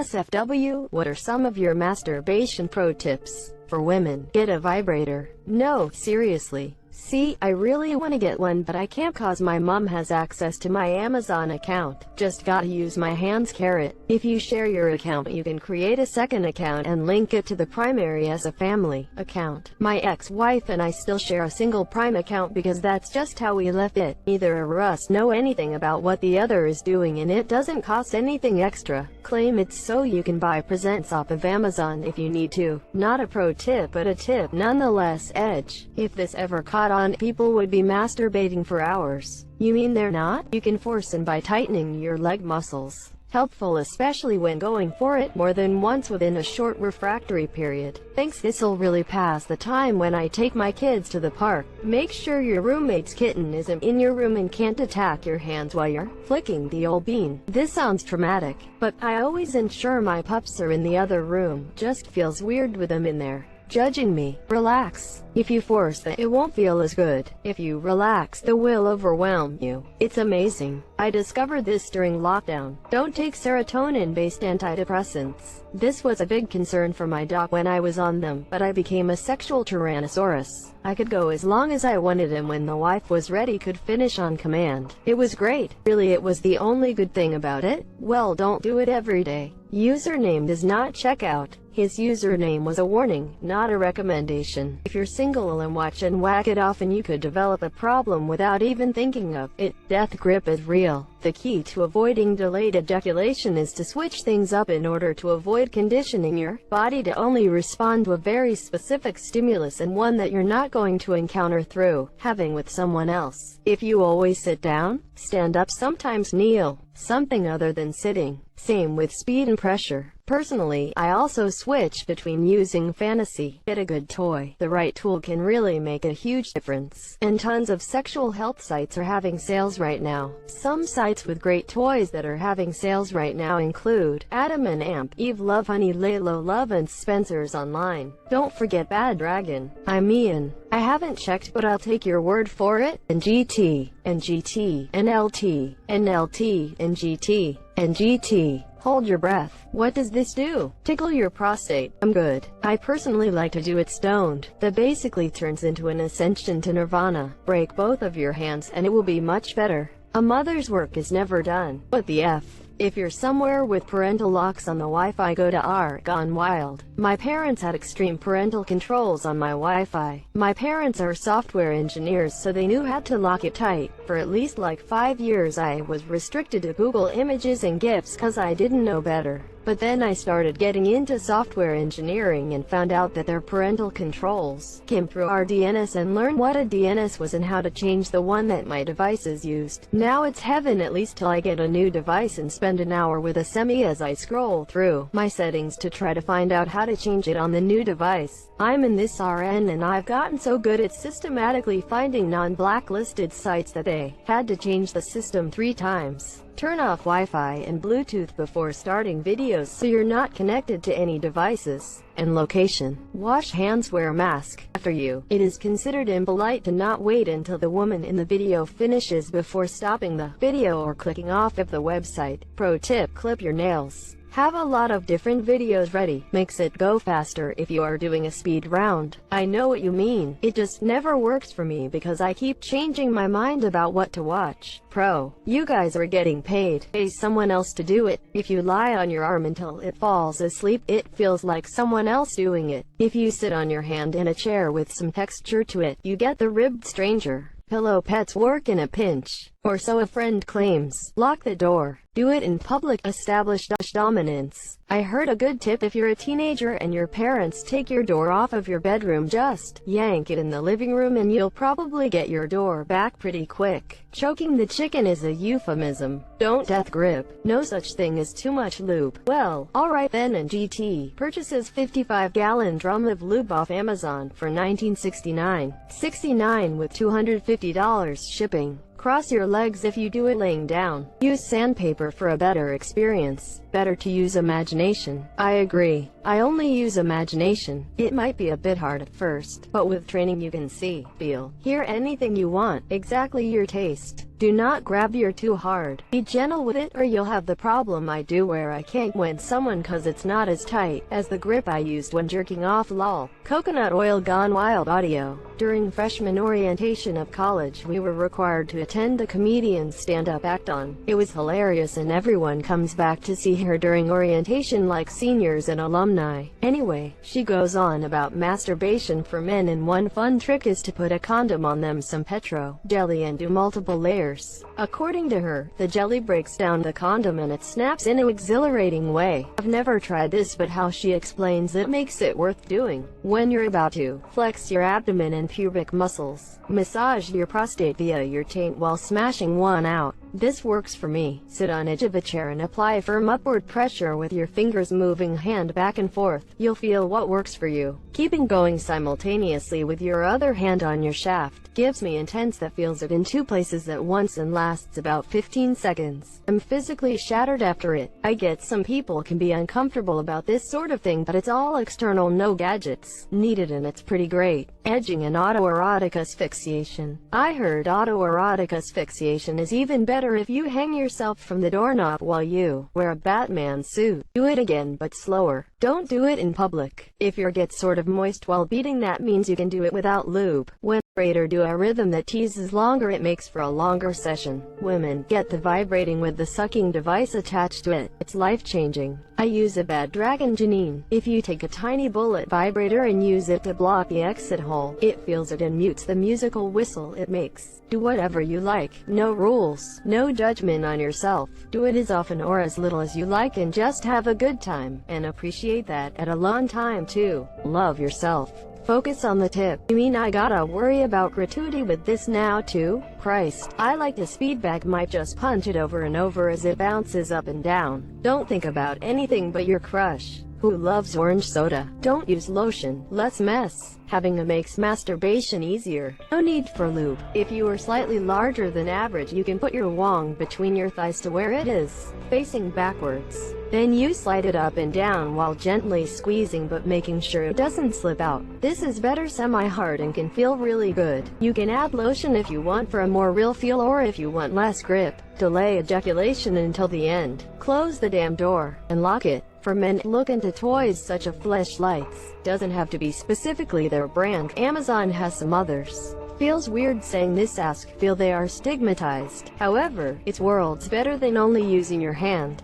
NSFW, what are some of your masturbation pro tips? For women, get a vibrator. No, seriously. See, I really want to get one, but I can't cause my mom has access to my Amazon account. Just gotta use my hands carrot. If you share your account, you can create a second account and link it to the primary as a family account. My ex-wife and I still share a single prime account because that's just how we left it. Neither of us know anything about what the other is doing, and it doesn't cost anything extra. Claim it's so you can buy presents off of Amazon if you need to. Not a pro tip, but a tip nonetheless. Edge. If this ever caught on, people would be masturbating for hours. You mean they're not? You can force in by tightening your leg muscles. Helpful especially when going for it more than once within a short refractory period. Thanks, this'll really pass the time when I take my kids to the park. Make sure your roommate's kitten isn't in your room and can't attack your hands while you're flicking the old bean. This sounds traumatic, but I always ensure my pups are in the other room. Just feels weird with them in there judging me. Relax. If you force it, it won't feel as good. If you relax, the will overwhelm you. It's amazing. I discovered this during lockdown. Don't take serotonin-based antidepressants. This was a big concern for my doc when I was on them, but I became a sexual tyrannosaurus. I could go as long as I wanted, and when the wife was ready, could finish on command. It was great. Really, it was the only good thing about it. Well, don't do it every day. Username does not check out. His username was a warning, not a recommendation. If you're single and watch and whack it often, you could develop a problem without even thinking of it. Death grip is real. The key to avoiding delayed ejaculation is to switch things up in order to avoid conditioning your body to only respond to a very specific stimulus, and one that you're not going to encounter through having with someone else. If you always sit down, stand up, sometimes kneel, something other than sitting. Same with speed and pressure. Personally, I also switch between using fantasy. Get a good toy. The right tool can really make a huge difference. And tons of sexual health sites are having sales right now. Some sites with great toys that are having sales right now include Adam and Amp, Eve Love, Honey, Laylo Love, and Spencer's Online. Don't forget Bad Dragon. I'm Ian. I haven't checked, but I'll take your word for it. And GT, and GT, and LT, and LT, and GT, and GT. Hold your breath. What does this do? Tickle your prostate. I'm good. I personally like to do it stoned. That basically turns into an ascension to nirvana. Break both of your hands and it will be much better. A mother's work is never done. What the F? If you're somewhere with parental locks on the Wi-Fi, go to R Gone Wild. My parents had extreme parental controls on my Wi-Fi. My parents are software engineers, so they knew how to lock it tight. For at least like 5 years I was restricted to Google Images and GIFs cause I didn't know better. But then I started getting into software engineering and found out that their parental controls came through our DNS, and learned what a DNS was and how to change the one that my devices used. Now it's heaven, at least till I get a new device and spend an hour with a semi as I scroll through my settings to try to find out how to change it on the new device. I'm in this RN and I've gotten so good at systematically finding non-blacklisted sites that they had to change the system 3 times. Turn off Wi-Fi and Bluetooth before starting videos so you're not connected to any devices. And location. Wash hands, wear a mask after you. It is considered impolite to not wait until the woman in the video finishes before stopping the video or clicking off of the website. Pro tip: clip your nails. Have a lot of different videos ready. Makes it go faster if you are doing a speed round. I know what you mean. It just never works for me because I keep changing my mind about what to watch. Pro: you guys are getting paid. Pay someone else to do it. If you lie on your arm until it falls asleep, it feels like someone else doing it. If you sit on your hand in a chair with some texture to it, you get the ribbed stranger. Pillow pets work in a pinch, or so a friend claims. Lock the door. Do it in public. Establish dominance. I heard a good tip: if you're a teenager and your parents take your door off of your bedroom, just yank it in the living room and you'll probably get your door back pretty quick. Choking the chicken is a euphemism. Don't death grip. No such thing as too much lube. Well, alright then. And GT purchases 55-gallon drum of lube off Amazon for $19.69 with $250 shipping. Cross your legs if you do it laying down. Use sandpaper for a better experience. Better to use imagination. I agree. I only use imagination. It might be a bit hard at first, but with training you can see, feel, hear anything you want, exactly your taste. Do not grab your too hard. Be gentle with it or you'll have the problem I do where I can't win someone cause it's not as tight as the grip I used when jerking off lol. Coconut oil gone wild audio. During freshman orientation of college we were required to attend a comedian's stand-up act on. It was hilarious and everyone comes back to see her during orientation like seniors and alumni. Anyway, she goes on about masturbation for men and one fun trick is to put a condom on them, some petro jelly and do multiple layers. According to her, the jelly breaks down the condom and it snaps in an exhilarating way. I've never tried this but how she explains it makes it worth doing. When you're about to flex your abdomen and pubic muscles, massage your prostate via your taint while smashing one out. This works for me. Sit on edge of a chair and apply firm upward pressure with your fingers moving hand back and forth. You'll feel what works for you. Keeping going simultaneously with your other hand on your shaft gives me intense that feels it in two places at once and lasts about 15 seconds. I'm physically shattered after it. I get some people can be uncomfortable about this sort of thing but it's all external, no gadgets needed and it's pretty great. Edging and autoerotic asphyxiation. I heard autoerotic asphyxiation is even better if you hang yourself from the doorknob while you wear a Batman suit. Do it again but slower. Don't do it in public. If your gets sort of moist while beating that means you can do it without lube. When vibrator do a rhythm that teases longer it makes for a longer session. Women get the vibrating with the sucking device attached to it. It's life-changing. I use a Bad Dragon Janine. If you take a tiny bullet vibrator and use it to block the exit hole, it feels it and mutes the musical whistle it makes. Do whatever you like. No rules. No judgment on yourself. Do it as often or as little as you like and just have a good time. And appreciate that at a long time too. Love yourself. Focus on the tip. You mean I gotta worry about gratuity with this now too? Christ. I like to speed bag might just punch it over and over as it bounces up and down. Don't think about anything but your crush. Who loves orange soda? Don't use lotion. Less mess. Having a makes masturbation easier. No need for lube. If you are slightly larger than average you can put your wang between your thighs to where it is, facing backwards. Then you slide it up and down while gently squeezing but making sure it doesn't slip out. This is better semi-hard and can feel really good. You can add lotion if you want for a more real feel or if you want less grip. Delay ejaculation until the end. Close the damn door and lock it. For men, look into toys such as fleshlights. Doesn't have to be specifically their brand. Amazon has some others. Feels weird saying this feel they are stigmatized. However, it's worlds better than only using your hand.